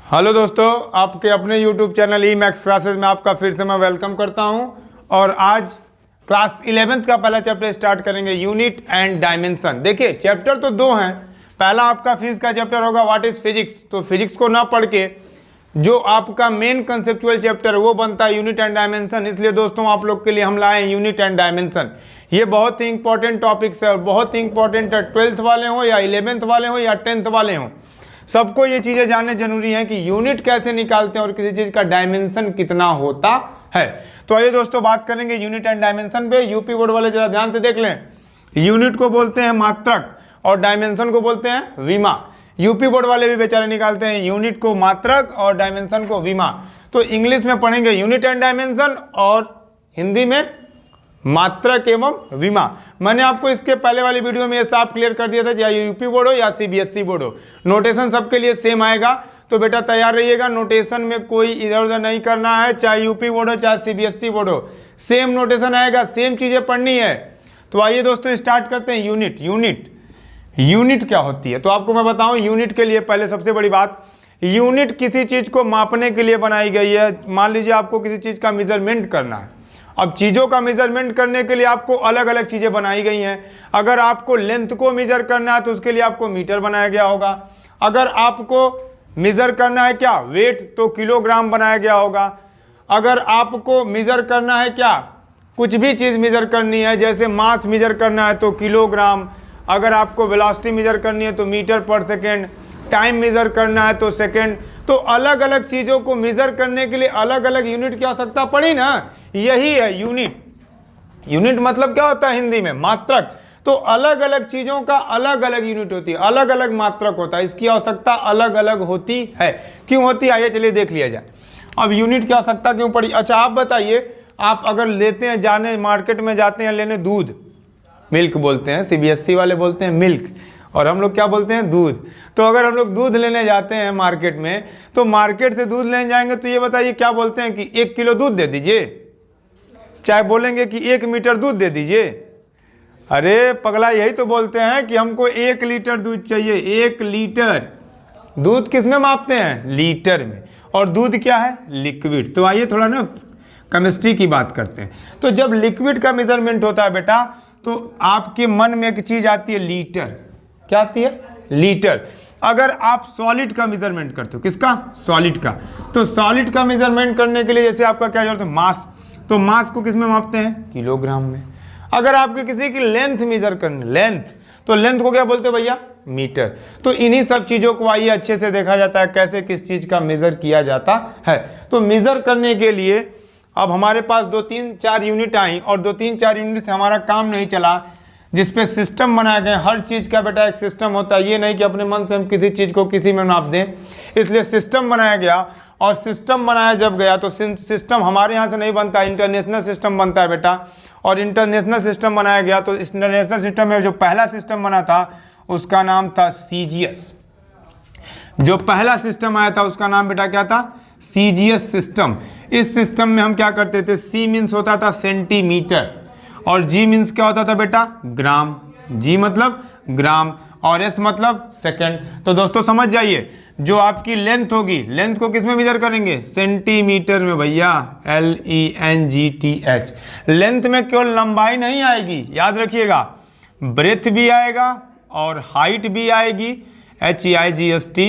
Hello दोस्तों, आपके अपने YouTube channel E max classes में आपका फिर से मैं वेलकम करता हूं। और आज क्लास 11th का पहला चैप्टर स्टार्ट करेंगे, यूनिट एंड डायमेंशन। देखिए चैप्टर तो दो हैं। पहला आपका फिजिक्स का चैप्टर होगा व्हाट इज फिजिक्स। तो फिजिक्स को ना पढ़ के जो आपका मेन कंसेप्चुअल चैप्टर है वो बनता है यूनिट एंड डायमेंशन। इसलिए दोस्तों आप लोग के लिए हम लाए हैं यूनिट एंड डायमेंशन। ये बहुत ही इंपॉर्टेंट टॉपिक्स है और बहुत ही इंपॉर्टेंट है। 12th वाले हों या 11th वाले हों या 10th वाले हों, सबको ये चीज़ें जानने जरूरी है कि यूनिट कैसे निकालते हैं और किसी चीज़ का डायमेंशन कितना होता है। तो आइए दोस्तों बात करेंगे यूनिट एंड डायमेंशन पे। यूपी बोर्ड वाले जरा ध्यान से देख लें। यूनिट को बोलते हैं मात्रक और डायमेंशन को बोलते हैं विमा। यूपी बोर्ड वाले भी बेचारे निकालते हैं यूनिट को मात्रक और डायमेंशन को विमा। तो इंग्लिश में पढ़ेंगे यूनिट एंड डायमेंशन और हिंदी में मात्रक एवं विमा। मैंने आपको इसके पहले वाली वीडियो में ये साफ क्लियर कर दिया था, चाहे यूपी बोर्ड हो या सीबीएसई बोर्ड हो, नोटेशन सबके लिए सेम आएगा। तो बेटा तैयार रहिएगा, नोटेशन में कोई इधर उधर नहीं करना है। चाहे यूपी बोर्ड हो चाहे सीबीएसई बोर्ड हो, सेम नोटेशन आएगा, सेम चीज़ें पढ़नी है। तो आइए दोस्तों स्टार्ट करते हैं। यूनिट क्या होती है तो आपको मैं बताऊं। यूनिट के लिए पहले सबसे बड़ी बात, यूनिट किसी चीज़ को मापने के लिए बनाई गई है। मान लीजिए आपको किसी चीज़ का मेजरमेंट करना है। अब चीज़ों का मेजरमेंट करने के लिए आपको अलग अलग चीज़ें बनाई गई हैं। अगर आपको लेंथ को मेजर करना है तो उसके लिए आपको मीटर बनाया गया होगा। अगर आपको मेजर करना है क्या वेट, तो किलोग्राम बनाया गया होगा। अगर आपको मेजर करना है क्या कुछ भी चीज़ मेजर करनी है, जैसे मास मेजर करना है तो किलोग्राम। अगर आपको वेलोसिटी मेजर करनी है तो मीटर पर सेकेंड। टाइम मेजर करना है तो सेकेंड। तो अलग अलग चीज़ों को मेजर करने के लिए अलग अलग यूनिट की आवश्यकता पड़ी ना। यही है यूनिट। यूनिट मतलब क्या होता है हिंदी में मात्रक। तो अलग अलग चीज़ों का अलग अलग यूनिट होती है, अलग अलग मात्रक होता है। इसकी आवश्यकता अलग अलग होती है। क्यों होती है आइए चलिए देख लिया जाए। अब यूनिट की आवश्यकता क्यों पड़ी। अच्छा आप बताइए, आप अगर लेते हैं जाने मार्केट में जाते हैं लेने दूध, मिल्क बोलते हैं, सीबीएसई वाले बोलते हैं मिल्क और हम लोग क्या बोलते हैं दूध। तो अगर हम लोग दूध लेने जाते हैं मार्केट में, तो मार्केट से दूध लेने जाएंगे तो ये बताइए क्या बोलते हैं कि 1 किलो दूध दे दीजिए, चाहे बोलेंगे कि 1 मीटर दूध दे दीजिए। अरे पगला यही तो बोलते हैं कि हमको 1 लीटर दूध चाहिए। 1 लीटर दूध किस में मापते हैं, लीटर में। और दूध क्या है, लिक्विड। तो आइए थोड़ा ना केमिस्ट्री की बात करते हैं। तो जब लिक्विड का मेजरमेंट होता है बेटा, तो आपके मन में एक चीज़ आती है लीटर। क्या आती है, लीटर। अगर आप सॉलिड का मेजरमेंट करते हो, किसका, सॉलिड का, तो सॉलिड का मेजरमेंट करने के लिए जैसे आपका क्या जरूरत है, मास। तो मास को किस में मापते हैं, किलोग्राम में। अगर आपके किसी की लेंथ मेजर करनी, लेंथ, तो लेंथ को क्या बोलते हो भैया, मीटर। तो इन्हीं सब चीज़ों को आइए अच्छे से देखा जाता है कैसे किस चीज़ का मेजर किया जाता है। तो मेजर करने के लिए अब हमारे पास 2-3-4 यूनिट आई और 2-3-4 यूनिट से हमारा काम नहीं चला, जिस पे सिस्टम बनाए गए। हर चीज़ का बेटा एक सिस्टम होता है, ये नहीं कि अपने मन से हम किसी चीज़ को किसी में नाप दें। इसलिए सिस्टम बनाया गया और सिस्टम बनाया जब गया तो सिस्टम हमारे यहाँ से नहीं बनता, इंटरनेशनल सिस्टम बनता है बेटा। और इंटरनेशनल सिस्टम बनाया गया तो इंटरनेशनल सिस्टम में जो पहला सिस्टम बना था उसका नाम था सीजीएस। जो पहला सिस्टम आया था उसका नाम बेटा क्या था, सीजीएस सिस्टम। इस सिस्टम में हम क्या करते थे, सी मीन्स होता था सेंटीमीटर और जी मीन्स क्या होता था बेटा, ग्राम। जी मतलब ग्राम और एस मतलब सेकंड। तो दोस्तों समझ जाइए, जो आपकी लेंथ होगी, लेंथ को किस में मेजर करेंगे, सेंटीमीटर में भैया, LENGTH। लेंथ में केवल लंबाई नहीं आएगी, याद रखिएगा, ब्रेथ भी आएगा और हाइट भी आएगी, HEIGST,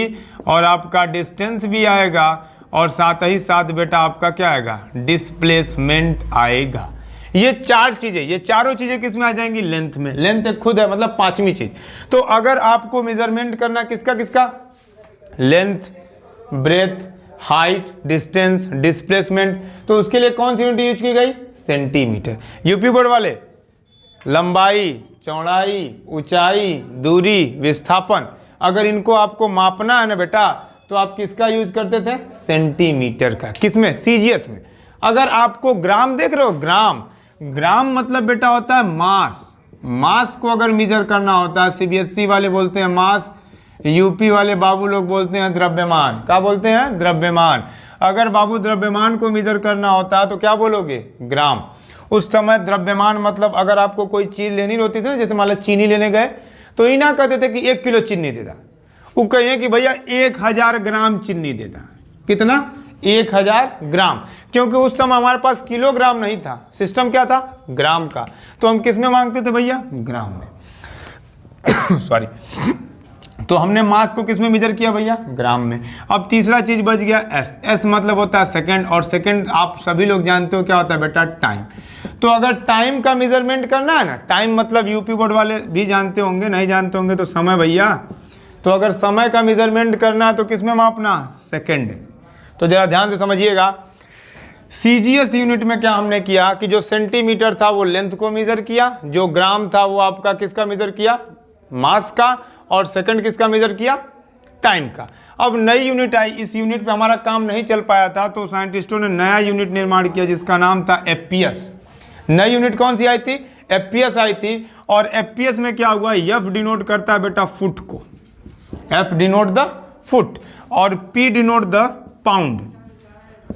और आपका डिस्टेंस भी आएगा और साथ ही साथ बेटा आपका क्या आएगा, डिस्प्लेसमेंट आएगा। ये 4 चीज़ें, ये चारों चीज़ें किस में आ जाएंगी, लेंथ में। लेंथ एक खुद है, मतलब 5वीं चीज़। तो अगर आपको मेजरमेंट करना किसका किसका, length, breadth, height, distance, displacement, तो उसके लिए कौन सी यूनिट यूज की गई, सेंटीमीटर। यूपी बोर्ड वाले लंबाई, चौड़ाई, ऊंचाई, दूरी, विस्थापन, अगर इनको आपको मापना है ना बेटा, तो आप किसका यूज करते थे, सेंटीमीटर का। किसमें, सीजीएस में। अगर आपको ग्राम देख रहे हो, ग्राम, ग्राम मतलब बेटा होता है मास। मास को अगर मेजर करना होता है, सीबीएसई वाले बोलते हैं मास, यूपी वाले बाबू लोग बोलते हैं द्रव्यमान। क्या बोलते हैं, द्रव्यमान। अगर बाबू द्रव्यमान को मेजर करना होता है तो क्या बोलोगे, ग्राम। उस समय द्रव्यमान मतलब अगर आपको कोई चीज़ लेनी होती थी ना, जैसे मान लो चीनी लेने गए तो ही ना कहते थे कि 1 किलो चीनी दे दा, वो कहिए कि भैया 1000 ग्राम चीनी देता है। कितना? 1000 ग्राम, क्योंकि उस समय हमारे पास किलोग्राम नहीं था, सिस्टम क्या था? ग्राम का। तो हम किस में मांगते थे भैया? ग्राम में। सॉरी। तो हमने मास को किस में मेजर किया भैया? ग्राम में। अब तीसरा चीज बच गया एस। एस मतलब होता है सेकंड, और सेकंड आप सभी लोग जानते हो क्या होता है बेटा? टाइम। तो अगर टाइम का मेजरमेंट करना है ना, टाइम मतलब यूपी बोर्ड वाले भी जानते होंगे, नहीं जानते होंगे तो समय भैया। तो अगर समय का मेजरमेंट करना है तो किस में मापना? सेकंड। तो जरा ध्यान से समझिएगा, सीजीएस यूनिट में क्या हमने किया कि जो सेंटीमीटर था वो लेंथ को मेजर किया, जो ग्राम था वो आपका किसका मेजर किया? मास का, और सेकंड किसका मेजर किया? टाइम का। अब नई यूनिट आई, इस यूनिट पे हमारा काम नहीं चल पाया था, तो साइंटिस्टों ने नया यूनिट निर्माण किया जिसका नाम था एफपीएस। नई यूनिट कौन सी आई थी? एफपीएस आई थी। और एफपीएस में क्या हुआ? एफ डिनोट करता है बेटा फुट को, एफ डिनोट द फुट, और पी डिनोट द पाउंड,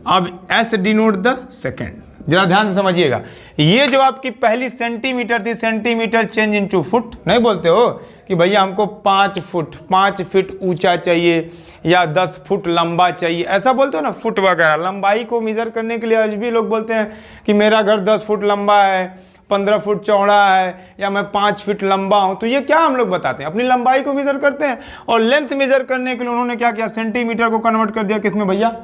अब एस डिनोट द सेकेंड। जरा ध्यान से समझिएगा, ये जो आपकी पहली सेंटीमीटर थी, सेंटीमीटर चेंज इनटू फुट। नहीं बोलते हो कि भैया हमको 5 फुट 5 फीट ऊंचा चाहिए या 10 फुट लंबा चाहिए, ऐसा बोलते हो ना, फुट वगैरह। लंबाई को मेजर करने के लिए आज भी लोग बोलते हैं कि मेरा घर 10 फुट लंबा है, 15 फुट चौड़ा है, या मैं 5 फीट लंबा हूं। तो ये क्या हम लोग बताते हैं? अपनी लंबाई को मेजर करते हैं। और लेंथ मेजर करने के लिए उन्होंने क्या किया? सेंटीमीटर को कन्वर्ट कर दिया किसमें भैया?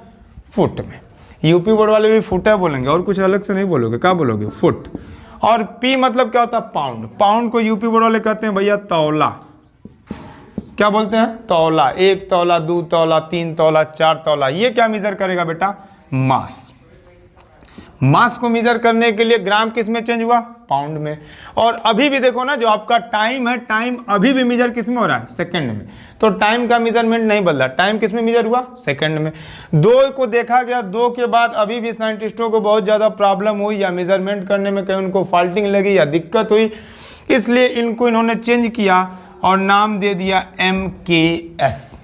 फुट में। यूपी बोर्ड वाले भी फुट है बोलेंगे, और कुछ अलग से नहीं बोलोगे। क्या बोलोगे? फुट। और पी मतलब क्या होता है? पाउंड। पाउंड को यूपी बोर्ड वाले कहते हैं भैया तौला। क्या बोलते हैं? तौला। 1 तौला, 2 तौला, 3 तौला, 4 तौला। ये क्या मेजर करेगा बेटा? मास। मास को मेजर करने के लिए ग्राम किस में चेंज हुआ? पाउंड में। और अभी भी देखो ना, जो आपका टाइम है, टाइम अभी भी मेजर किस में हो रहा है? सेकंड में। तो टाइम का मेजरमेंट नहीं बदला, टाइम किस में मेजर हुआ? सेकंड में। 2 को देखा गया, 2 के बाद अभी भी साइंटिस्टों को बहुत ज़्यादा प्रॉब्लम हुई, या मेजरमेंट करने में कहीं उनको फॉल्टिंग लगी या दिक्कत हुई, इसलिए इनको इन्होंने चेंज किया और नाम दे दिया MKS।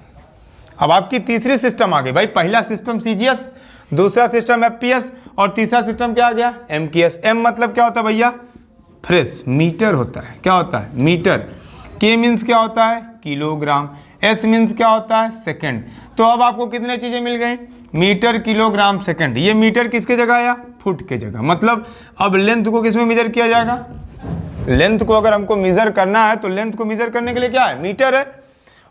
अब आपकी तीसरी सिस्टम आ गई भाई। पहला सिस्टम CGS, दूसरा सिस्टम एफपीएस, और तीसरा सिस्टम क्या आ गया? MKS। M मतलब क्या होता है भैया? फ्रेश, मीटर होता है। क्या होता है? मीटर। K मीन्स क्या होता है? किलोग्राम। S मीन्स क्या होता है? सेकंड। तो अब आपको कितने चीजें मिल गई? Metre, kilogram, second. ये मीटर किसके जगह आया? फुट के जगह। मतलब अब लेंथ को किस में मेजर किया जाएगा? लेंथ को अगर हमको मेजर करना है तो लेंथ को मेजर करने के लिए क्या है? मीटर है।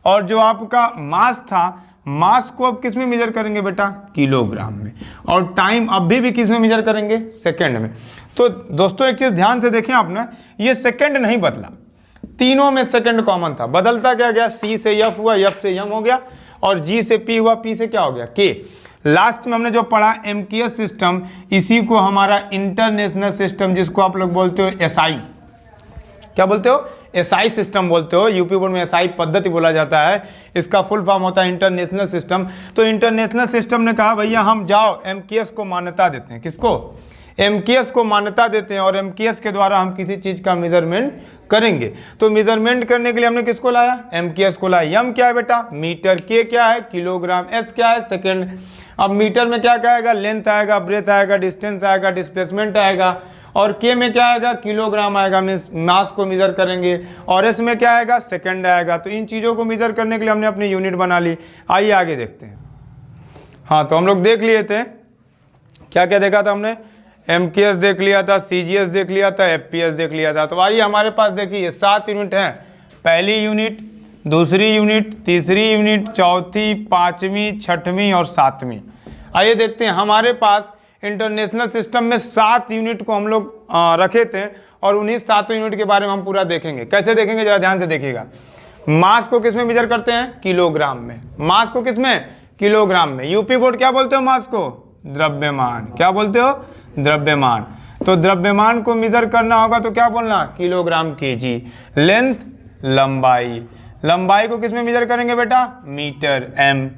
और जो आपका मास था, मास को अब किस में मेजर करेंगे बेटा? किलोग्राम में। और टाइम अभी भी किस में मेजर करेंगे? सेकंड में। तो दोस्तों एक चीज ध्यान से देखें आपने, ये सेकंड नहीं बदला, तीनों में सेकंड कॉमन था। बदलता क्या गया? C से F हुआ, F से M हो गया, और G से P हुआ, P से क्या हो गया? K। लास्ट में हमने जो पढ़ा MKS सिस्टम, इसी को हमारा इंटरनेशनल सिस्टम, जिसको आप लोग बोलते हो SI, क्या बोलते हो? SI सिस्टम बोलते हो। यूपी बोर्ड में SI पद्धति बोला जाता है, इसका फुल फॉर्म होता है इंटरनेशनल सिस्टम। तो इंटरनेशनल सिस्टम ने कहा भैया हम जाओ MKS को मान्यता देते हैं। किसको? MKS को मान्यता देते हैं, और MKS के द्वारा हम किसी चीज का मेजरमेंट करेंगे। तो मेजरमेंट करने के लिए हमने किसको लाया? MKS को लाया। M क्या है बेटा? मीटर। K क्या है? किलोग्राम। S क्या है? सेकेंड। अब मीटर में क्या क्या आएगा? लेंथ आएगा, ब्रेथ आएगा, डिस्टेंस आएगा, डिस्प्लेसमेंट आएगा, और K में क्या आएगा? किलोग्राम आएगा, मीन्स मास को मेजर करेंगे, और S में क्या आएगा? सेकंड आएगा। तो इन चीज़ों को मेजर करने के लिए हमने अपनी यूनिट बना ली। आइए आगे देखते हैं। हाँ, तो हम लोग देख लिए थे, क्या क्या देखा था हमने? MKS देख लिया था, CGS देख लिया था, FPS देख लिया था। तो आइए हमारे पास देखिए 7 यूनिट हैं। पहली यूनिट, दूसरी यूनिट, तीसरी यूनिट, चौथी, 5वीं, 6वीं और 7वीं। आइए देखते हैं। हमारे पास इंटरनेशनल सिस्टम में 7 यूनिट को हम लोग रखे थे, और उन्हीं 7 यूनिट के बारे में हम पूरा देखेंगे। कैसे देखेंगे जरा ध्यान से देखिएगा। मास को किस में मेजर करते हैं? किलोग्राम में। मास को किस में? किलोग्राम में। यूपी बोर्ड क्या बोलते हो मास को? द्रव्यमान। क्या बोलते हो? द्रव्यमान। तो द्रव्यमान को मेजर करना होगा तो क्या बोलना? Kilogram KG. लेंथ, लंबाई। लंबाई को किस में मेजर करेंगे बेटा? Metre, M।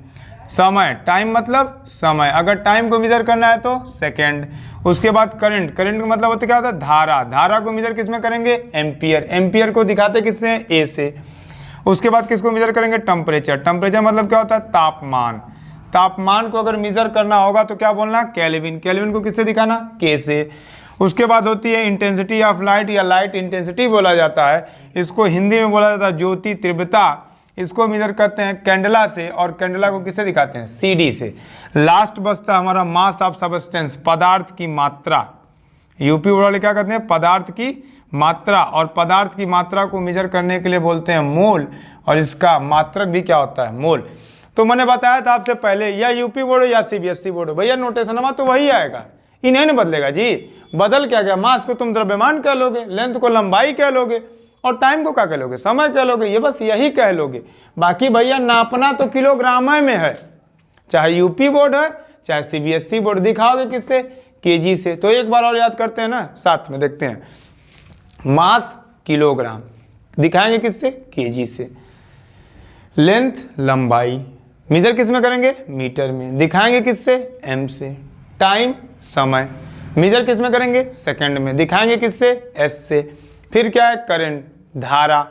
समय, टाइम मतलब समय, अगर टाइम को मेजर करना है तो सेकंड। उसके बाद करंट, करंट का मतलब होता क्या होता है? धारा। धारा को मेजर किस में करेंगे? एम्पियर। एम्पियर को दिखाते किससे? A से। उसके बाद किसको मेजर करेंगे? टेम्परेचर। टेम्परेचर मतलब क्या होता है? तापमान। तापमान को अगर मेजर करना होगा तो क्या बोलना? केल्विन। केल्विन को किससे दिखाना? K से। उसके बाद होती है इंटेंसिटी ऑफ लाइट, या लाइट इंटेंसिटी बोला जाता है। इसको हिंदी में बोला जाता है ज्योति तीव्रता, इसको मेजर करते हैं कैंडला से, और कैंडला को किससे दिखाते हैं, CD से। लास्ट बचता है हमारा मास ऑफ सब्सटेंस, पदार्थ की मात्रा। यूपी बोर्ड वाले क्या कहते हैं, पदार्थ की मात्रा, और पदार्थ की मात्रा को मेजर करने के लिए बोलते हैं मोल, और इसका मात्रक भी क्या होता है, मोल। तो मैंने बताया था आपसे पहले, या यूपी बोर्ड हो या CBSE बोर्ड हो, भैया नोटेशन हमारा तो वही आएगा, ये नहीं बदलेगा जी। बदल क्या गया, मास को तुम द्रव्यमान कह लोगे, लेंथ को लंबाई कह लोगे, और टाइम को क्या कह लोगे, समय कह लोगे, ये बस यही कह लोगे। बाकी भैया नापना तो किलोग्राम में है, चाहे यूपी बोर्ड है चाहे CBSE बोर्ड। दिखाओगे किससे, केजी से। तो एक बार और याद करते हैं ना, साथ में देखते हैं। मास किलोग्राम, दिखाएंगे किससे, केजी से। लेंथ लंबाई, मेजर किस में करेंगे, मीटर में। दिखाएंगे किससे, एम से। टाइम समय, मेजर किस में करेंगे, सेकंड में। दिखाएंगे किससे, एस से। फिर क्या है, करंट धारा,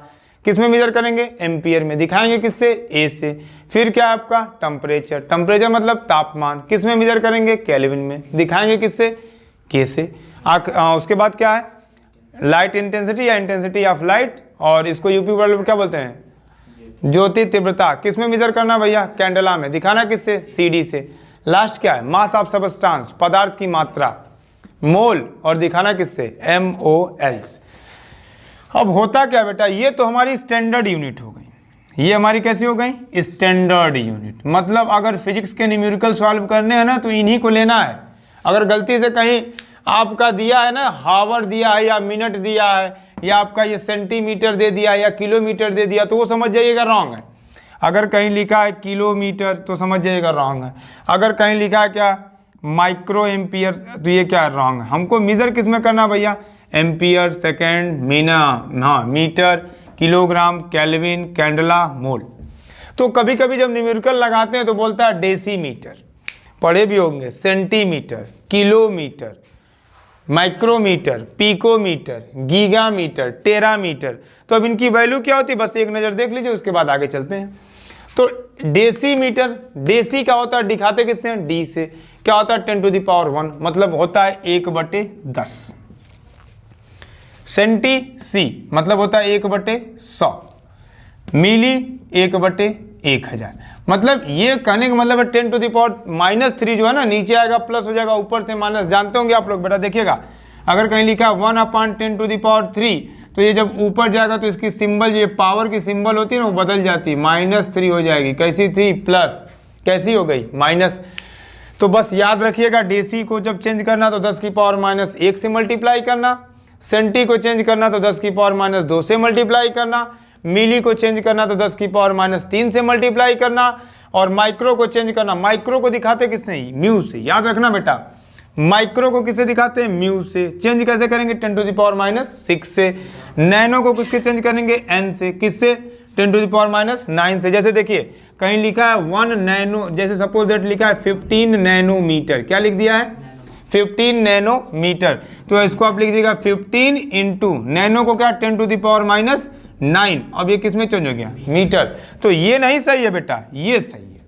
किस में मेजर करेंगे, एम्पियर में। दिखाएंगे किससे, ए से। फिर क्या है आपका टेम्परेचर, टेम्परेचर मतलब तापमान, किस में मेजर करेंगे, केल्विन में। दिखाएंगे किससे, के से। उसके बाद क्या है, लाइट इंटेंसिटी या इंटेंसिटी ऑफ लाइट, और इसको यूपी वर्ल्ड में क्या बोलते हैं, ज्योति तीव्रता, किस में मेजर करना भैया, कैंडला में। दिखाना किससे, CD से। लास्ट क्या है, मास ऑफ सब्सटेंस, पदार्थ की मात्रा, मोल, और दिखाना किससे, MOLs। अब होता क्या बेटा, ये तो हमारी स्टैंडर्ड यूनिट हो गई, ये हमारी कैसी हो गई, स्टैंडर्ड यूनिट। मतलब अगर फिजिक्स के न्यूमेरिकल सॉल्व करने हैं ना तो इन्हीं को लेना है। अगर गलती से कहीं आपका दिया है ना, हावर दिया है या मिनट दिया है, या आपका ये सेंटीमीटर दे दिया या किलोमीटर दे दिया, तो वो समझ जाइएगा रॉन्ग है। अगर कहीं लिखा है किलोमीटर तो समझ जाइएगा रॉन्ग है। अगर कहीं लिखा है क्या, माइक्रो एम्पियर, तो ये क्या रॉन्ग है। हमको मेजर किस में करना भैया, ampere, second, metre, kilogram, kelvin, candela, mole. तो कभी कभी जब न्यूमेरिकल लगाते हैं तो बोलता है डेसीमीटर, पढ़े भी होंगे, सेंटीमीटर, किलोमीटर, माइक्रोमीटर, पिकोमीटर, गीगामीटर, टेरामीटर। तो अब इनकी वैल्यू क्या होती है, बस एक नज़र देख लीजिए, उसके बाद आगे चलते हैं। तो डेसीमीटर, डेसी क्या होता है, दिखाते किससे हैं, डी से। क्या होता है, 10⁻1, मतलब होता है 1/10। सेंटी सी मतलब होता है 1/100। मिली 1/1000। मतलब ये कहने का मतलब है 10⁻³ जो है ना, नीचे आएगा प्लस हो जाएगा, ऊपर से माइनस। जानते होंगे आप लोग, बेटा देखिएगा, अगर कहीं लिखा 1/10⁻³ तो ये जब ऊपर जाएगा तो इसकी सिंबल, ये पावर की सिंबल होती है ना, वो बदल जाती है, -3 हो जाएगी। कैसी थी, प्लस, कैसी हो गई, माइनस। तो बस याद रखिएगा, डेसी को जब चेंज करना तो 10⁻1 से मल्टीप्लाई करना, सेंटी को चेंज करना तो 10⁻2 से मल्टीप्लाई करना, मिली को चेंज करना तो 10⁻3 से मल्टीप्लाई करना, और माइक्रो को चेंज करना, माइक्रो को दिखाते किससे, म्यू से। याद रखना बेटा, माइक्रो को किससे दिखाते हैं, म्यू से। चेंज कैसे करेंगे, 10⁻6 से। नैनो को किसके चेंज करेंगे, एन से। किससे, 10⁻9 से। जैसे देखिए कहीं लिखा है 1 नैनो, जैसे सपोज दैट लिखा है 15 नैनोमीटर, क्या लिख दिया है, 15 नैनोमीटर। तो इसको आप लिख दीजिएगा 15 इंटू नैनो को क्या, 10⁻9। अब ये किस में चेंज हो गया, मीटर। तो ये नहीं सही है बेटा, ये सही है।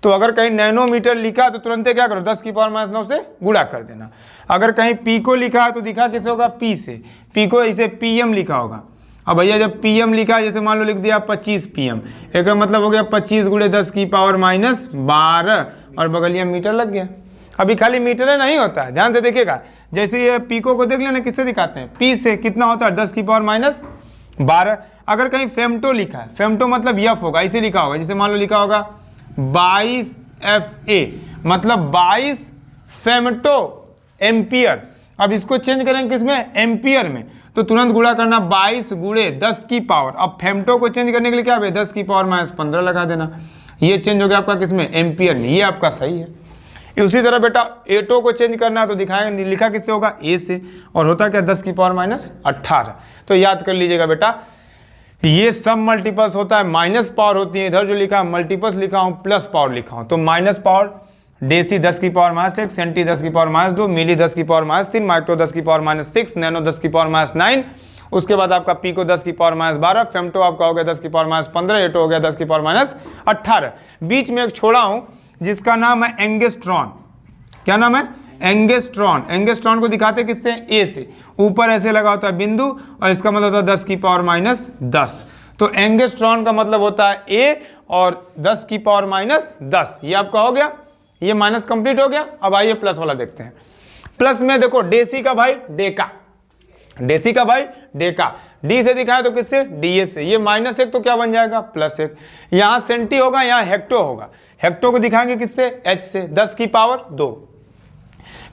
तो अगर कहीं नैनोमीटर लिखा तो तुरंत क्या करो, 10⁻9 से गुणा कर देना। अगर कहीं पीको लिखा है तो दिखा किसे होगा, पी से। पीको इसे PM लिखा होगा। अब भैया जब PM लिखा है, जैसे मान लो लिख दिया 25 PM, एक मतलब हो गया 25 × 10⁻12, और बगलिया मीटर लग गया। अभी खाली मीटर नहीं होता है, ध्यान से देखिएगा। जैसे ये पीको को देख लेना, किससे दिखाते हैं, पी से। कितना होता है, 10⁻12। अगर कहीं फेमटो लिखा है, फेमटो मतलब यफ होगा, इसे लिखा होगा। जैसे मान लो लिखा होगा 22 FA, मतलब 22 फेमटो एम्पियर। अब इसको चेंज करेंगे किसमें, एम्पियर में। तो तुरंत गुणा करना 22 × 10 की पावर। अब फेमटो को चेंज करने के लिए क्या है, 10⁻15 लगा देना। ये चेंज हो गया आपका किसमें, एम्पियर में। ये आपका सही है। उसी तरह बेटा एटो को चेंज करना है तो दिखाएंगे, लिखा किससे होगा, ए से। और होता क्या, 10⁻18। तो याद कर लीजिएगा बेटा, ये सब मल्टीपल्स होता है, माइनस पावर होती है। इधर जो लिखा है मल्टीपल्स लिखा हूँ, प्लस पावर लिखा हूँ। तो माइनस पावर, डेसी 10⁻1, सेंटी 10⁻2, मिली 10⁻3, माइक्रो 10⁻6, नैनो 10⁻9। उसके बाद आपका पीको 10⁻12, फेमटो आपका हो गया 10⁻15, एटो हो गया 10⁻18। बीच में एक छोड़ा हूँ जिसका नाम है एंगस्ट्रॉन। क्या नाम है, एंगस्ट्रॉन। एंगस्ट्रॉन को दिखाते किससे, ए से। ऊपर ऐसे लगा होता है बिंदु, और इसका मतलब होता है 10⁻10। तो एंगस्ट्रॉन का मतलब होता है ए और 10 की पावर माइनस 10। ये आपका हो गया, ये माइनस कंप्लीट हो गया। अब आइए प्लस वाला देखते हैं। प्लस में देखो डेसी का भाई डेका, डेसी का भाई डेका, डी से दिखाए तो किससे, डी से। ये -1 तो क्या बन जाएगा, +1। यहाँ सेंटी होगा, यहाँ हेक्टो होगा। हेक्टो को दिखाएंगे किससे, एच से, 10 की पावर 2।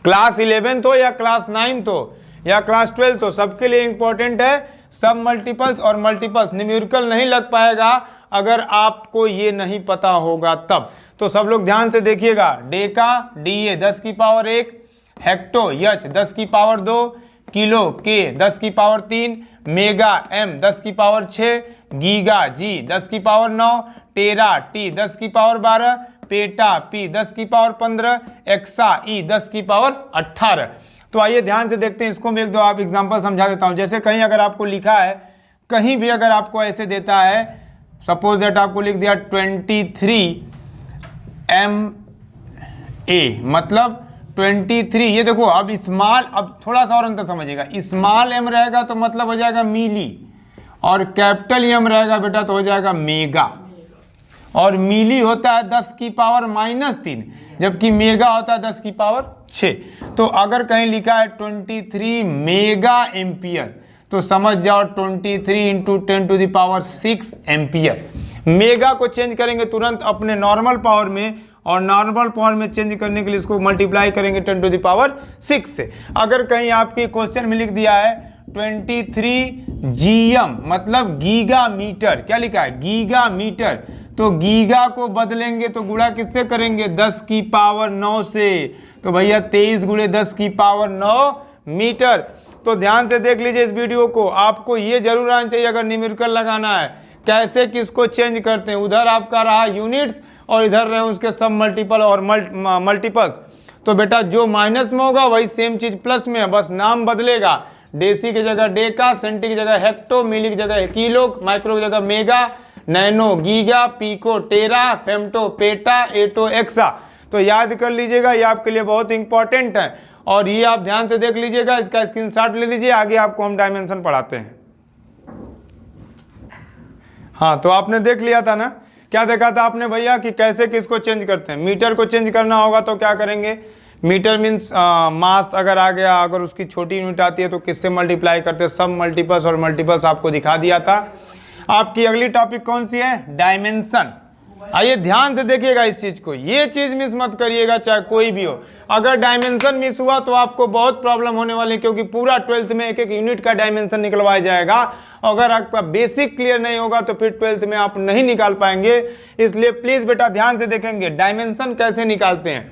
क्लास 11 हो या क्लास 9 हो या क्लास 12 हो, सबके लिए इंपॉर्टेंट है सब मल्टीपल्स और मल्टीपल्स। न्यूमेरिकल नहीं लग पाएगा अगर आपको ये नहीं पता होगा तब। तो सब लोग ध्यान से देखिएगा। डेका डी 10 की पावर 1, हेक्टो एच 10 की पावर 2, किलो के 10 की पावर 3, मेगा एम 10 की पावर 6, गीगा जी 10 की पावर 9, टेरा टी 10 की पावर 12, पेटा पी 10 की पावर 15, एक्सा ई 10 की पावर 18। तो आइए ध्यान से देखते हैं, इसको मैं एक दो आप एग्जांपल समझा देता हूं। जैसे कहीं अगर आपको लिखा है, कहीं भी अगर आपको ऐसे देता है, सपोज दैट आपको लिख दिया 23 MA, मतलब 23, ये देखो अब स्मॉल, अब थोड़ा सा और अंतर समझिएगा, स्मॉल एम रहेगा तो मतलब हो जाएगा मिली, और कैपिटल एम रहेगा बेटा तो हो जाएगा मेगा। और मिली होता है 10 की पावर -3, जबकि मेगा होता है 10 की पावर 6। तो अगर कहीं लिखा है 23 मेगा एम्पियर तो समझ जाओ 23 × 10⁶ एम्पियर। मेगा को चेंज करेंगे तुरंत अपने नॉर्मल पावर में, और नॉर्मल पावर में चेंज करने के लिए इसको मल्टीप्लाई करेंगे 10⁶ से। अगर कहीं आपके क्वेश्चन में लिख दिया है 23 GM, मतलब गीगा मीटर, क्या लिखा है, गीगा मीटर, तो गीगा को बदलेंगे तो गुणा किससे करेंगे, 10 की पावर 9 से। तो भैया 23 × 10 की पावर 9 मीटर। तो ध्यान से देख लीजिए इस वीडियो को, आपको ये जरूर आना चाहिए अगर न्यूमेरिकल लगाना है, कैसे किसको चेंज करते हैं। उधर आपका रहा यूनिट्स और इधर रहे उसके सब मल्टीपल और मल्टीपल्स। तो बेटा जो माइनस में होगा वही सेम चीज प्लस में है, बस नाम बदलेगा। डेसी की जगह डेका, सेंटी की जगह हेक्टो, मिली की जगह किलो, माइक्रो की जगह मेगा, नैनो गीगा, पीको टेरा, फेम्टो पेटा, एटो एक्सा। तो याद कर लीजिएगा, ये आपके लिए बहुत इंपॉर्टेंट है। और ये आप ध्यान से देख लीजिएगा, इसका स्क्रीनशॉट ले लीजिए, आगे आपको हम डायमेंशन पढ़ाते हैं। हाँ, तो आपने देख लिया था ना, क्या देखा था आपने भैया कि कैसे किसको चेंज करते हैं। मीटर को चेंज करना होगा तो क्या करेंगे, मीटर मीन्स मास अगर आ गया, अगर उसकी छोटी यूनिट आती है तो किससे मल्टीप्लाई करते हैं, सब मल्टीपल्स और मल्टीपल्स आपको दिखा दिया था। आपकी अगली टॉपिक कौन सी है, डायमेंशन। आइए ध्यान से देखिएगा इस चीज को, ये चीज मिस मत करिएगा चाहे कोई भी हो। अगर डायमेंशन मिस हुआ तो आपको बहुत प्रॉब्लम होने वाली है, क्योंकि पूरा 12th में एक एक यूनिट का डायमेंशन निकलवाया जाएगा। अगर आपका बेसिक क्लियर नहीं होगा तो फिर 12th में आप नहीं निकाल पाएंगे। इसलिए प्लीज बेटा ध्यान से देखेंगे डायमेंशन कैसे निकालते हैं।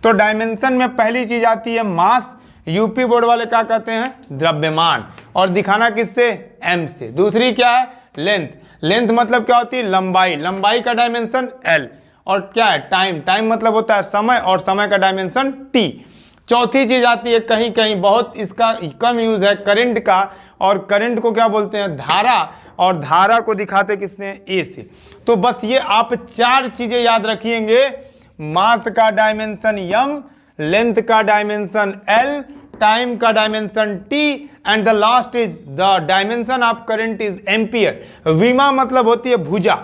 तो डायमेंशन में पहली चीज आती है मास, यूपी बोर्ड वाले क्या कहते हैं, द्रव्यमान, और दिखाना किससे, एम से। दूसरी क्या है, लेंथ। लेंथ मतलब क्या होती है, लंबाई, लंबाई का डायमेंशन एल। और क्या है, टाइम, टाइम मतलब होता है समय, और समय का डायमेंशन टी। चौथी चीज आती है, कहीं कहीं बहुत इसका कम यूज है, करंट का, और करंट को क्या बोलते हैं, धारा, और धारा को दिखाते किससे, ए से। तो बस ये आप 4 चीजें याद रखिएंगे, मास का डायमेंशन यम, लेंथ का डायमेंशन एल, टाइम का dimension T, and the last is the dimension of current is ampere. विमा मतलब होती है भुजा,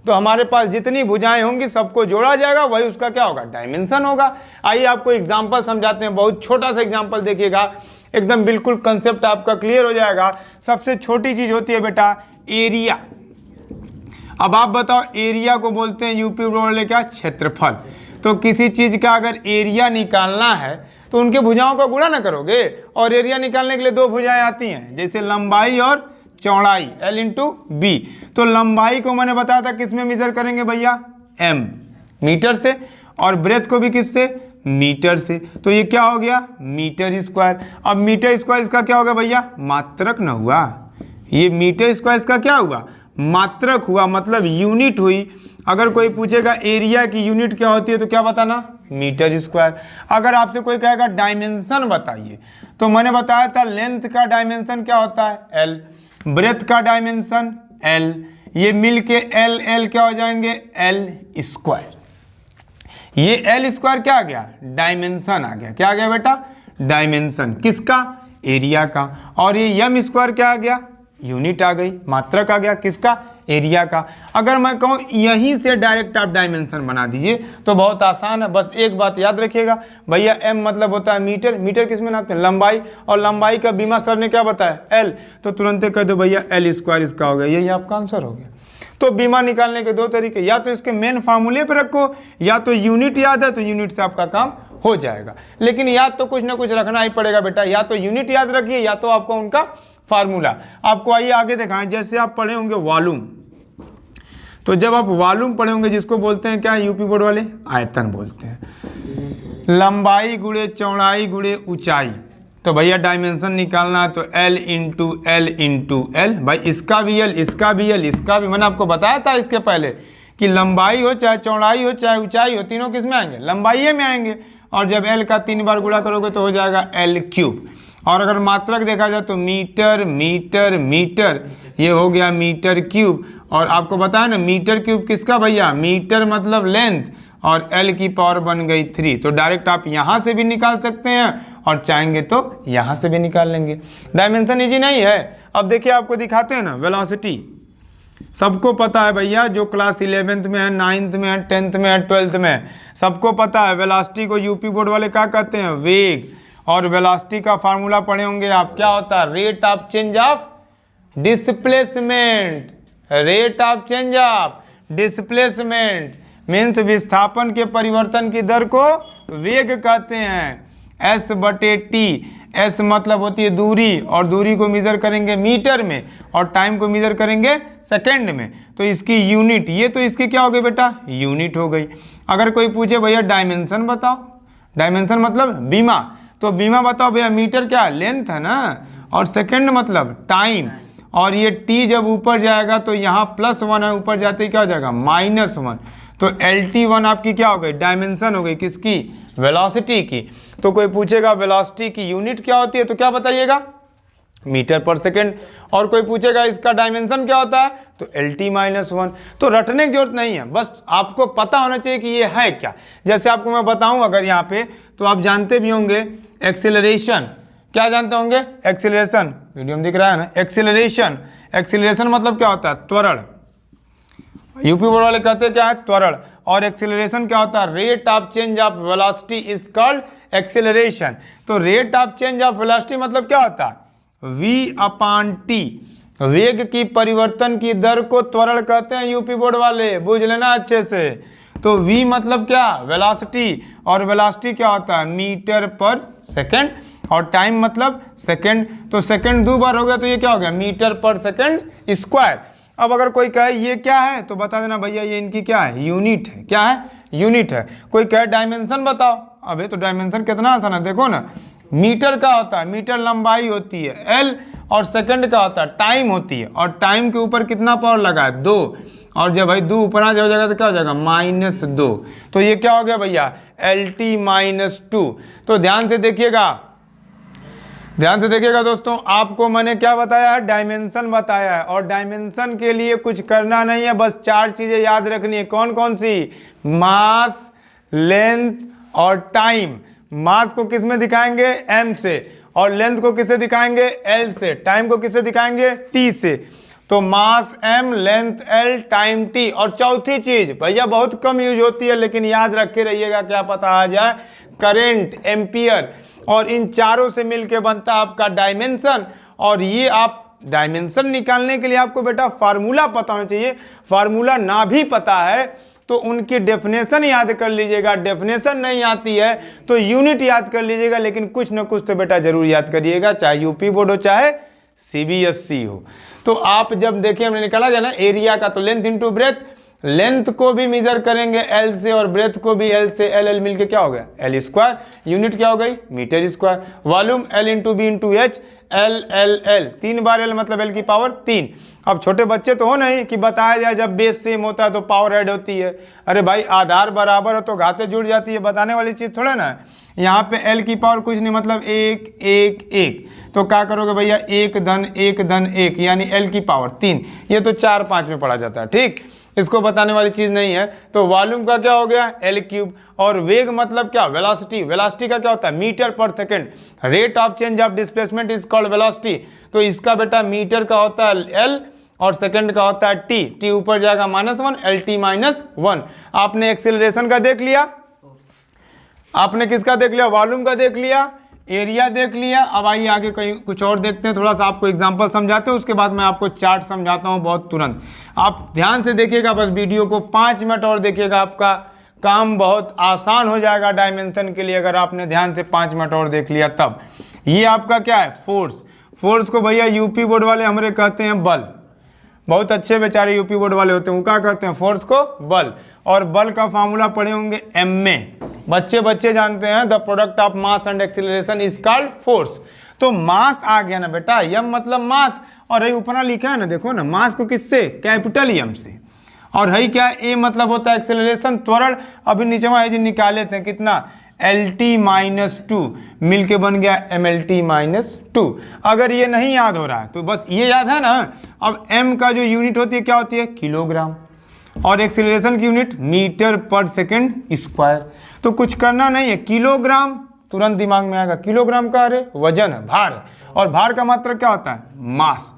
तो हमारे पास जितनी भुजाएं होंगी सबको जोड़ा जाएगा, वही उसका क्या होगा, डायमेंशन होगा। आइए आपको एग्जांपल समझाते हैं, बहुत छोटा सा एग्जांपल देखिएगा, एकदम बिल्कुल कंसेप्ट आपका क्लियर हो जाएगा। सबसे छोटी चीज होती है बेटा एरिया। अब आप बताओ, एरिया को बोलते हैं यूपी बोले क्या, क्षेत्रफल। तो किसी चीज का अगर एरिया निकालना है तो उनके भुजाओं का गुणा ना करोगे, और एरिया निकालने के लिए 2 भुजाएं आती हैं, जैसे लंबाई और चौड़ाई, L × B। तो लंबाई को मैंने बताया था किस में मेजर करेंगे भैया, m, मीटर से, और ब्रेथ को भी किससे, मीटर से। तो ये क्या हो गया, मीटर स्क्वायर। अब मीटर स्क्वायर इसका क्या होगा भैया, मात्रक न हुआ, ये मीटर स्क्वायर इसका क्या हुआ, मात्रक हुआ, मतलब यूनिट हुई। अगर कोई पूछेगा एरिया की यूनिट क्या होती है तो क्या बताना, मीटर स्क्वायर। अगर आपसे कोई कहेगा डायमेंशन बताइए, तो मैंने बताया था लेंथ का डायमेंशन क्या होता है, एल, ब्रेथ का डायमेंशन एल, ये मिल के एल एल क्या हो जाएंगे, एल स्क्वायर। ये एल स्क्वायर क्या आ गया, डायमेंशन आ गया। क्या आ गया बेटा, डायमेंशन किसका, एरिया का। और ये यम स्क्वायर क्या आ गया, यूनिट आ गई, मात्रक आ गया, किसका, एरिया का। अगर मैं कहूँ यहीं से डायरेक्ट आप डायमेंशन बना दीजिए तो बहुत आसान है। बस एक बात याद रखिएगा भैया, m मतलब होता है मीटर, मीटर किस में नापते हैं, लंबाई, और लंबाई का बीमा सर ने क्या बताया, l, तो तुरंत कह दो भैया l स्क्वायर इसका हो गया, यही आपका आंसर हो गया। तो बीमा निकालने के दो तरीके, या तो इसके मेन फार्मूले पे रखो, या तो यूनिट याद है तो यूनिट से आपका काम हो जाएगा। लेकिन याद तो कुछ ना कुछ रखना ही पड़ेगा बेटा, या तो यूनिट याद रखिए या तो आपको उनका फार्मूला। आपको आइए आगे दिखाएं, जैसे आप पढ़े होंगे वॉल्यूम, तो जब आप वॉल्यूम पढ़े होंगे जिसको बोलते हैं क्या, यूपी बोर्ड वाले आयतन बोलते हैं, लंबाई गुणे चौड़ाई गुणे ऊंचाई। तो भैया डायमेंशन निकालना है तो L इंटू एल, भाई इसका भी L, इसका भी L, इसका भी, मैंने आपको बताया था इसके पहले कि लंबाई हो चाहे चौड़ाई हो चाहे ऊंचाई हो, तीनों किस में आएंगे, लंबाई में आएंगे। और जब L का 3 बार गुणा करोगे तो हो जाएगा L क्यूब। और अगर मात्रक देखा जाए तो मीटर मीटर मीटर, ये हो गया मीटर क्यूब। और आपको बताया ना मीटर क्यूब किसका भैया, मीटर मतलब लेंथ, और L की पावर बन गई 3। तो डायरेक्ट आप यहाँ से भी निकाल सकते हैं और चाहेंगे तो यहाँ से भी निकाल लेंगे। डायमेंशन इजी नहीं है। अब देखिए आपको दिखाते हैं ना, वेलोसिटी सबको पता है भैया, जो क्लास 11th में है, 9th में है, 10th में है, 12th में है, सबको पता है वेलोसिटी को यूपी बोर्ड वाले क्या कहते हैं, वेग। और वेलोसिटी का फार्मूला पढ़े होंगे आप, क्या होता है, rate of change of displacement, rate of change of displacement means विस्थापन के परिवर्तन की दर को वेग कहते हैं। S/T, S मतलब होती है दूरी, और दूरी को मेजर करेंगे मीटर में, और टाइम को मेजर करेंगे सेकंड में। तो इसकी यूनिट, ये तो इसकी क्या हो गई बेटा, यूनिट हो गई। अगर कोई पूछे भैया डायमेंशन बताओ, डायमेंशन मतलब बीमा, तो बीमा बताओ भैया, मीटर क्या लेंथ है ना, और सेकंड मतलब टाइम, और ये t जब ऊपर जाएगा तो यहाँ +1 है, ऊपर जाते ही क्या हो जाएगा -1। तो LT1 आपकी क्या हो गई, डायमेंशन हो गई, किसकी, वेलोसिटी की। तो कोई पूछेगा वेलोसिटी की यूनिट क्या होती है, तो क्या बताइएगा, मीटर पर सेकेंड। और कोई पूछेगा इसका डायमेंशन क्या होता है, तो LT-1। तो रटने की जरूरत नहीं है, बस आपको पता होना चाहिए कि ये है क्या। जैसे आपको मैं बताऊं अगर यहाँ पे, तो आप जानते भी होंगे एक्सेलरेशन, क्या जानते होंगे, एक्सेलरेशन, वीडियो में दिख रहा है ना, एक्सेलरेशन, एक्सेलरेशन मतलब क्या होता है, त्वरण। यूपी बोर्ड वाले कहते हैं क्या है, त्वरण। और एक्सेलरेशन क्या होता है, rate of change of velocity is called acceleration. तो rate of change of velocity मतलब क्या होता है, V/T, वेग की परिवर्तन की दर को त्वरण कहते हैं यूपी बोर्ड वाले, बुझ लेना अच्छे से। तो V मतलब क्या, वेलोसिटी, और वेलोसिटी क्या होता है, मीटर पर सेकेंड, और टाइम मतलब सेकेंड। तो सेकेंड 2 बार हो गया तो ये क्या हो गया, मीटर पर सेकेंड स्क्वायर। अब अगर कोई कहे ये क्या है, तो बता देना भैया ये इनकी क्या है, यूनिट है। क्या है, यूनिट है। कोई कहे डायमेंशन बताओ, अबे तो डायमेंशन कितना आसान है, देखो ना, मीटर का होता है, मीटर लंबाई होती है L, और सेकंड का होता है टाइम होती है, और टाइम के ऊपर कितना पावर लगा है, 2, और जब भाई 2 ऊपर आ जाएगा तो क्या हो जाएगा, -2। तो ये क्या हो गया भैया, LT-2। तो ध्यान से देखिएगा, ध्यान से देखिएगा दोस्तों, आपको मैंने क्या बताया है, डायमेंशन बताया है। और डायमेंशन के लिए कुछ करना नहीं है, बस 4 चीजें याद रखनी है। कौन कौन सी, मास, लेंथ और टाइम। मास को किस में दिखाएंगे, m से, और लेंथ को किससे दिखाएंगे, l से, टाइम को किससे दिखाएंगे, t से। तो मास m, length l, time t। और चौथी चीज भैया बहुत कम यूज होती है, लेकिन याद रखे रहिएगा, क्या पता आ जाए, करंट, एम्पियर। और इन चारों से मिलके बनता है आपका डायमेंशन। और ये आप डायमेंशन निकालने के लिए आपको बेटा फार्मूला पता होना चाहिए। फार्मूला ना भी पता है तो उनकी डेफिनेशन याद कर लीजिएगा, डेफिनेशन नहीं आती है तो यूनिट याद कर लीजिएगा, लेकिन कुछ ना कुछ तो बेटा जरूर याद करिएगा, चाहे यूपी बोर्ड हो चाहे CBSE हो। तो आप जब देखिए हमने निकाला गया ना एरिया का, तो लेंथ इंटू ब्रेथ, लेंथ को भी मेजर करेंगे L से, और ब्रेथ को भी L से, L मिलके क्या हो गया, L स्क्वायर। यूनिट क्या हो गई, metre square. Volume L into b into h, L 3 बार L मतलब L की पावर 3। अब छोटे बच्चे तो हो नहीं कि बताया जाए जब बेस सेम होता है तो पावर ऐड होती है। अरे भाई आधार बराबर हो तो घाते जुड़ जाती है, बताने वाली चीज़ थोड़ा ना है। यहाँ पे L की पावर कुछ नहीं, मतलब 1 1 1। तो क्या करोगे भैया, 1 धन 1 धन 1 यानी L की पावर 3। ये तो 4 5 में पढ़ा जाता है, ठीक। इसको बताने वाली चीज़ नहीं है। तो वॉल्यूम का क्या हो गया, एल क्यूब। और वेग मतलब क्या, वेलोसिटी। वेलोसिटी का क्या होता है, मीटर पर second. Rate of change of displacement is called velocity. तो इसका बेटा मीटर का होता है एल और सेकंड का होता है टी। टी ऊपर जाएगा -1, एल टी -1। आपने एक्सेलरेशन का देख लिया, आपने किसका देख लिया, वॉल्यूम का देख लिया, एरिया देख लिया। अब आइए आगे कहीं कुछ और देखते हैं, थोड़ा सा आपको एग्जांपल समझाते हैं, उसके बाद मैं आपको चार्ट समझाता हूं बहुत तुरंत। आप ध्यान से देखिएगा, बस वीडियो को 5 मिनट और देखिएगा, आपका काम बहुत आसान हो जाएगा डायमेंशन के लिए, अगर आपने ध्यान से 5 मिनट और देख लिया तब। ये आपका क्या है, फोर्स। फोर्स को भैया यूपी बोर्ड वाले हमारे कहते हैं बल। बहुत अच्छे बेचारे यूपी बोर्ड वाले होते हैं, वो क्या कहते हैं, फोर्स को बल। और बल का फार्मूला पढ़े होंगे एम में, बच्चे जानते हैं, the product of mass and acceleration is called force. तो मास आ गया ना बेटा, यम मतलब मास, और ये ऊपर लिखा है ना, देखो ना, मास को किससे, कैपिटल एम से। और है क्या, ए मतलब होता है एक्सेलरेशन, त्वरण। अभी नीचे वहाँ जो निकाले थे कितना, LT-2 मिलके बन गया MLT-2। अगर ये नहीं याद हो रहा है तो बस ये याद है ना। अब m का जो यूनिट होती है क्या होती है, किलोग्राम, और एक्सेलरेशन की यूनिट मीटर पर सेकंड स्क्वायर। तो कुछ करना नहीं है, किलोग्राम तुरंत दिमाग में आएगा, किलोग्राम का अरे वजन है, भार है। और भार का मात्रक क्या होता है, मास।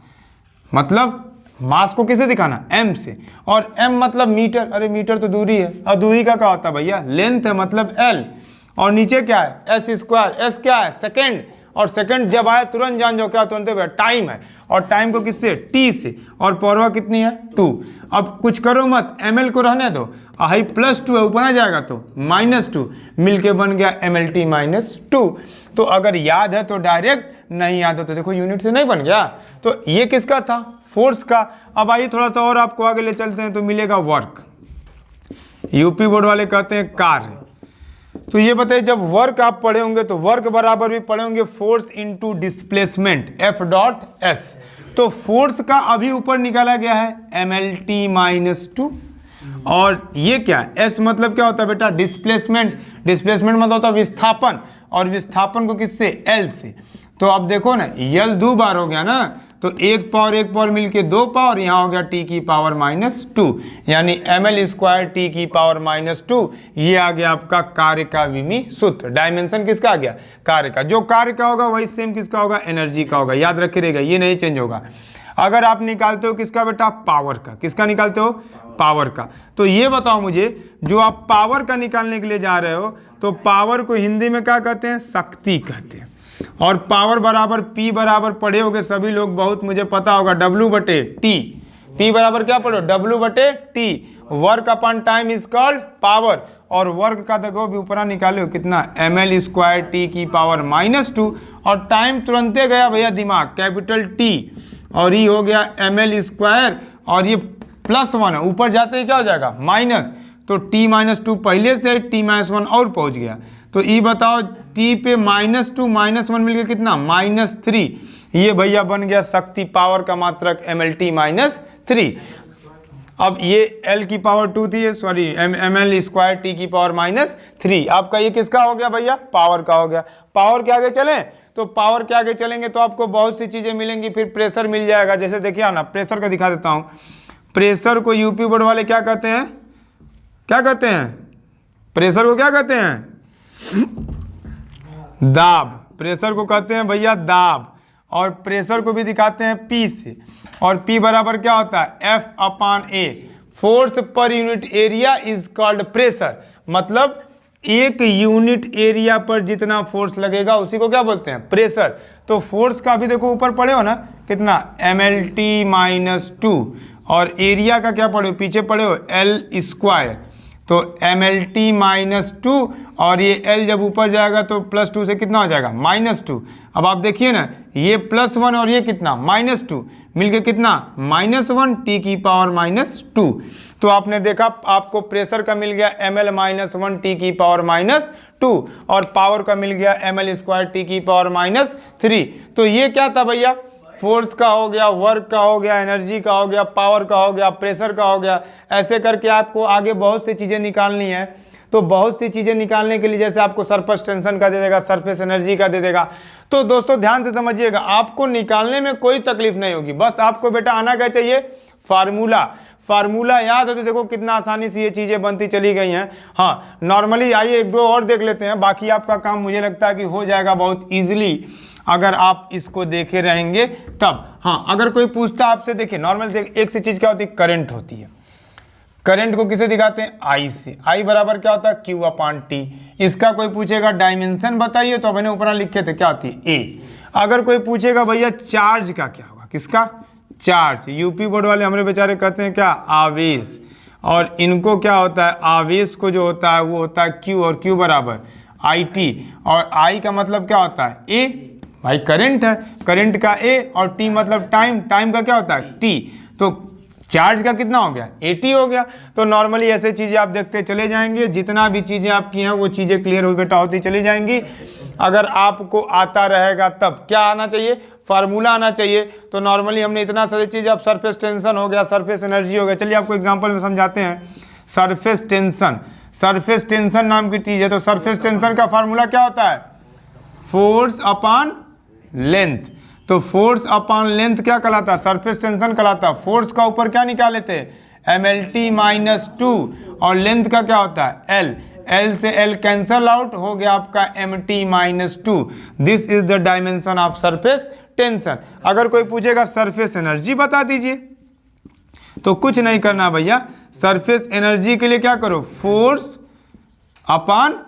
मतलब मास को किसे दिखाना, m से। और m मतलब मीटर, अरे मीटर तो दूरी है, और दूरी का क्या होता है भैया, लेंथ है, मतलब l। और नीचे क्या है, एस स्क्वायर। एस क्या है, सेकेंड, और सेकेंड जब आए तुरंत जान जाओ क्या तुरंत है, टाइम है। और टाइम को किससे, टी से। और पावर कितनी है, 2। अब कुछ करो मत, ml को रहने दो, हाई +2 है, ऊपर आ जाएगा तो -2 मिलके बन गया MLT-2। तो अगर याद है तो डायरेक्ट, नहीं याद हो तो देखो यूनिट से नहीं बन गया। तो ये किसका था, फोर्स का। अब आइए थोड़ा सा और आपको आगे ले चलते हैं, तो मिलेगा वर्क। यूपी बोर्ड वाले कहते हैं कार्य। तो ये बताइए, जब वर्क आप पढ़े होंगे तो वर्क बराबर भी पढ़े होंगे फोर्स इनटू डिस्प्लेसमेंट, F.S। तो फोर्स का अभी ऊपर निकाला गया है MLT-2। और ये क्या है, S मतलब क्या होता है बेटा, डिस्प्लेसमेंट। डिस्प्लेसमेंट मतलब होता है विस्थापन, और विस्थापन को किससे, L से। तो अब देखो ना, L 2 बार हो गया ना, तो 1 पावर मिलके 2 पावर, यहाँ हो गया T⁻², यानी ml² T⁻²। ये आ गया आपका कार्य का विमी सूत्र। डायमेंशन किसका आ गया, कार्य का। जो कार्य का होगा वही सेम किसका होगा, एनर्जी का होगा। याद रखे रहेगा, ये नहीं चेंज होगा। अगर आप निकालते हो किसका बेटा, पावर का। किसका निकालते हो, पावर का। तो ये बताओ मुझे, जो आप पावर का निकालने के लिए जा रहे हो, तो पावर को हिंदी में क्या कहते हैं, शक्ति कहते हैं। और पावर बराबर P बराबर पढ़े होगे सभी लोग, बहुत मुझे पता होगा, W/T। P बराबर क्या पढ़ो, W/T। Work upon time is called power. और वर्क का देखो भी ऊपर निकाले हो कितना, ML² T⁻²। और टाइम तुरंते गया भैया दिमाग, कैपिटल T। और ये हो गया ML², और ये +1 है, ऊपर जाते ही क्या हो जाएगा, माइनस। तो T-2 पहले से T-1 और पहुंच गया। तो ये बताओ, T पे -2 -1 मिलके कितना, -3। ये भैया बन गया शक्ति, पावर का मात्रक MLT-3। अब ये L की पावर 2 थी, सॉरी ML² T⁻3। आपका ये किसका हो गया भैया, पावर का हो गया। पावर के आगे चलें, तो पावर के आगे चलेंगे तो आपको बहुत सी चीज़ें मिलेंगी। फिर प्रेशर मिल जाएगा, जैसे देखिए ना, प्रेशर का दिखा देता हूँ। प्रेशर को यूपी बोर्ड वाले क्या कहते हैं, क्या कहते हैं, प्रेशर को क्या कहते हैं, दाब। प्रेशर को कहते हैं भैया दाब। और प्रेशर को भी दिखाते हैं P से। और P बराबर क्या होता है, F/A। Force per unit area is called pressure. मतलब एक यूनिट एरिया पर जितना फोर्स लगेगा उसी को क्या बोलते हैं, प्रेशर। तो फोर्स का भी देखो ऊपर पढ़े हो ना, कितना, MLT-2। और एरिया का क्या पढ़े हो, पीछे पढ़े हो, L²। तो MLT-2, और ये L जब ऊपर जाएगा तो +2 से कितना हो जाएगा, -2। अब आप देखिए ना, ये +1 और ये कितना, -2 मिलके कितना, -1 T⁻²। तो आपने देखा, आपको प्रेशर का मिल गया ML-1 T⁻², और पावर का मिल गया ML² T⁻3। तो ये क्या था भैया, फोर्स का हो गया, वर्क का हो गया, एनर्जी का हो गया, पावर का हो गया, प्रेशर का हो गया। ऐसे करके आपको आगे बहुत सी चीज़ें निकालनी है। तो बहुत सी चीज़ें निकालने के लिए जैसे आपको सरफेस टेंशन का दे देगा, सरफेस एनर्जी का दे देगा। तो दोस्तों ध्यान से समझिएगा, आपको निकालने में कोई तकलीफ नहीं होगी, बस आपको बेटा आना क्या चाहिए, फार्मूला याद है तो देखो कितना आसानी से ये चीज़ें बनती चली गई हैं। हाँ नॉर्मली आइए एक दो और देख लेते हैं, बाकी आपका काम मुझे लगता है कि हो जाएगा बहुत ईजिली अगर आप इसको देखे रहेंगे तब। हाँ अगर कोई पूछता आपसे, देखिए नॉर्मल एक सी चीज़ क्या होती है, करंट होती है। करंट को किसे दिखाते हैं, आई से। आई बराबर क्या होता है, क्यू अपॉन टी। इसका कोई पूछेगा डायमेंशन बताइए तो मैंने ऊपर लिखे थे क्या होती है, ए। अगर कोई पूछेगा भैया चार्ज का क्या होगा, किसका, चार्ज। यूपी बोर्ड वाले हमारे बेचारे कहते हैं क्या, आवेश। और इनको क्या होता है, आवेश को जो होता है वो होता है क्यू, और क्यू बराबर आई टी। और आई का मतलब क्या होता है, ए। भाई करंट है, करंट का ए, और टी मतलब टाइम, टाइम का क्या होता है, टी। तो चार्ज का कितना हो गया, 80 हो गया। तो नॉर्मली ऐसे चीज़ें आप देखते चले जाएंगे, जितना भी चीज़ें आपकी हैं वो चीज़ें क्लियर हो बेटा होती चली जाएंगी। अगर आपको आता रहेगा तब क्या आना चाहिए, फार्मूला आना चाहिए। तो नॉर्मली हमने इतना सारी चीज़, अब सरफेस टेंशन हो गया, सरफेस एनर्जी हो गया। चलिए आपको एग्जाम्पल में समझाते हैं। सरफेस टेंशन, सरफेस टेंशन नाम की चीज़ है। तो सरफेस टेंशन का फार्मूला क्या होता है, फोर्स अपॉन लेंथ। तो फोर्स अपॉन लेंथ क्या कहलाता है, सरफेस टेंशन कहलाता है। फोर्स का ऊपर क्या निकाले थे, MLT-2, और लेंथ का क्या होता है, L। L से L कैंसल आउट, हो गया आपका MT-2। This is the dimension of surface tension. अगर कोई पूछेगा सरफेस एनर्जी बता दीजिए, तो कुछ नहीं करना भैया, सरफेस एनर्जी के लिए क्या करो, force upon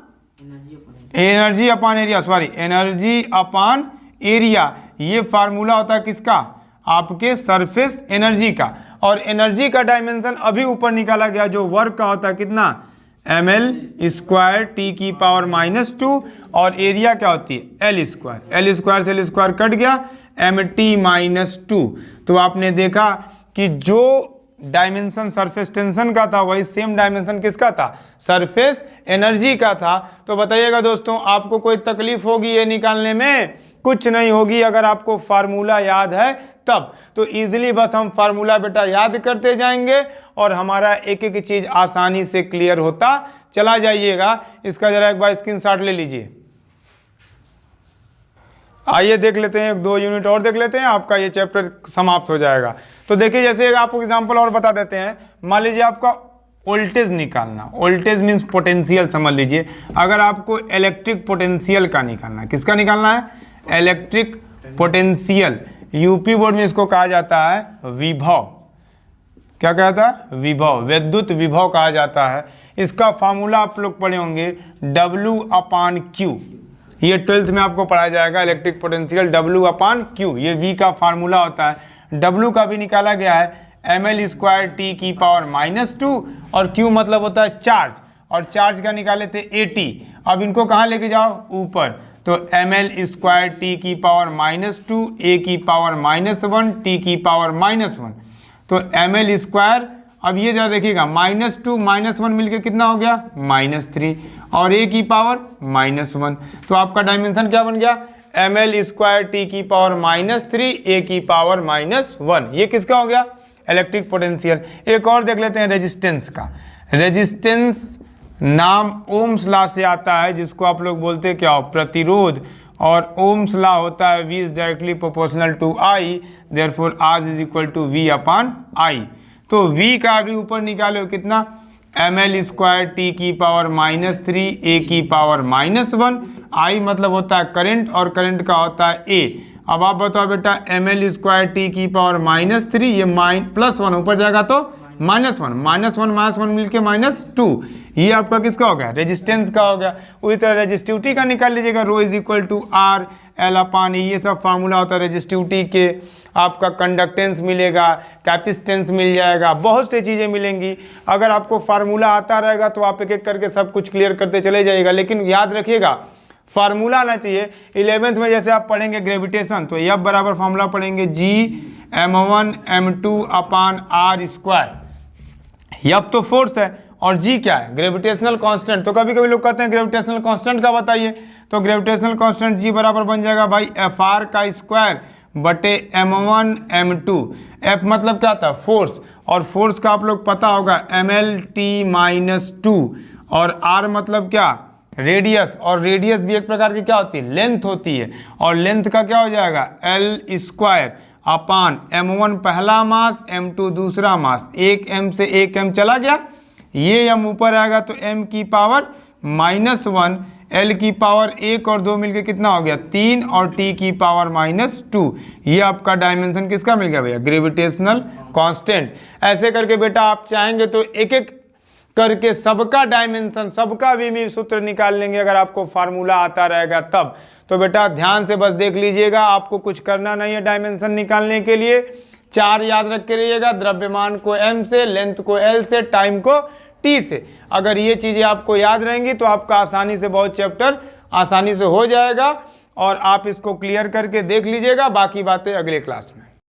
energy upon area, sorry energy upon area. ये फार्मूला होता है किसका, आपके सरफेस एनर्जी का। और एनर्जी का डायमेंशन अभी ऊपर निकाला गया जो वर्क का होता है, कितना, ml² T⁻², और एरिया क्या होती है, L²। L² से L² कट गया, MT-2। तो आपने देखा कि जो डायमेंशन सरफेस टेंशन का था वही सेम डायमेंशन किसका था, सरफेस एनर्जी का था। तो बताइएगा दोस्तों, आपको कोई तकलीफ होगी ये निकालने में, कुछ नहीं होगी अगर आपको फार्मूला याद है तब। तो इजीली बस हम फार्मूला बेटा याद करते जाएंगे और हमारा एक एक चीज आसानी से क्लियर होता चला जाइएगा। इसका जरा एक बार स्क्रीनशॉट ले लीजिए। आइए देख लेते हैं, एक दो यूनिट और देख लेते हैं, आपका ये चैप्टर समाप्त हो जाएगा। तो देखिए जैसे आपको एग्जांपल और बता देते हैं। मान लीजिए आपका वोल्टेज निकालना, वोल्टेज मीन्स पोटेंशियल समझ लीजिए। अगर आपको इलेक्ट्रिक पोटेंशियल का निकालना है, किसका निकालना है, इलेक्ट्रिक पोटेंशियल। यूपी बोर्ड में इसको कहा जाता है विभव। क्या कहता है, विभव, विद्युत विभव कहा जाता है। इसका फार्मूला आप लोग पढ़े होंगे, W/Q। ये 12th में आपको पढ़ाया जाएगा, इलेक्ट्रिक पोटेंशियल W/Q। ये V का फार्मूला होता है। W का भी निकाला गया है ml² T⁻², और Q मतलब होता है चार्ज, और चार्ज का निकाले थे 80। अब इनको कहाँ लेके जाओ, ऊपर। तो ml² T⁻², A⁻1, T⁻1। तो ml², अब ये जरा देखिएगा, -2 -1 मिलके कितना हो गया, -3, और A⁻1। तो आपका डायमेंशन क्या बन गया, ml² T⁻3, A⁻1। ये किसका हो गया, इलेक्ट्रिक पोटेंशियल। एक और देख लेते हैं रेजिस्टेंस का। रेजिस्टेंस नाम ओम्स लॉ से आता है, जिसको आप लोग बोलते हैं क्या हो, प्रतिरोध। और ओम्स लॉ होता है V is directly proportional to I, therefore R is equal to V/I। तो V का भी ऊपर निकालो कितना, ml² T⁻3, A⁻1। I मतलब होता है करंट, और करंट का होता है A। अब आप बताओ बेटा, ml² T⁻3, ये +1 ऊपर जाएगा तो -1 मिलके -2। ये आपका किसका हो गया, रेजिस्टेंस का हो गया। उसी तरह रेजिस्टिविटी का निकाल लीजिएगा, ρ = R L/E। ये सब फार्मूला होता है रेजिस्टिविटी के। आपका कंडक्टेंस मिलेगा, कैपेसिटेंस मिल जाएगा, बहुत सी चीज़ें मिलेंगी। अगर आपको फार्मूला आता रहेगा तो आप एक एक करके सब कुछ क्लियर करते चले जाइएगा। लेकिन याद रखिएगा फार्मूला आना चाहिए। 11th में जैसे आप पढ़ेंगे ग्रेविटेशन, तो F बराबर फार्मूला पढ़ेंगे G(m1m2/r²). F तो फोर्स है, और G क्या है, ग्रेविटेशनल कांस्टेंट। तो कभी कभी लोग कहते हैं ग्रेविटेशनल कांस्टेंट का बताइए, तो ग्रेविटेशनल कांस्टेंट G बराबर बन जाएगा भाई Fr² बटे m1m2। F मतलब क्या था, फोर्स, और फोर्स का आप लोग पता होगा mlt-2, और R मतलब क्या, रेडियस, और रेडियस भी एक प्रकार की क्या होती है, लेंथ होती है। और लेंथ का क्या हो जाएगा, L²। अपान m1 पहला मास, m2 दूसरा मास, 1m से 1m चला गया, ये m ऊपर आएगा तो m की पावर -1, l की पावर 1 और 2 मिलके कितना हो गया 3 और t की पावर -2। ये आपका डायमेंशन किसका मिल गया भैया, ग्रेविटेशनल कांस्टेंट। ऐसे करके बेटा आप चाहेंगे तो एक एक करके सबका डायमेंशन, सबका भी सूत्र निकाल लेंगे अगर आपको फार्मूला आता रहेगा तब। तो बेटा ध्यान से बस देख लीजिएगा, आपको कुछ करना नहीं है डायमेंशन निकालने के लिए। 4 याद रख के रहिएगा, द्रव्यमान को m से, लेंथ को l से, टाइम को t से। अगर ये चीज़ें आपको याद रहेंगी तो आपका आसानी से बहुत चैप्टर आसानी से हो जाएगा और आप इसको क्लियर करके देख लीजिएगा। बाकी बातें अगले क्लास में।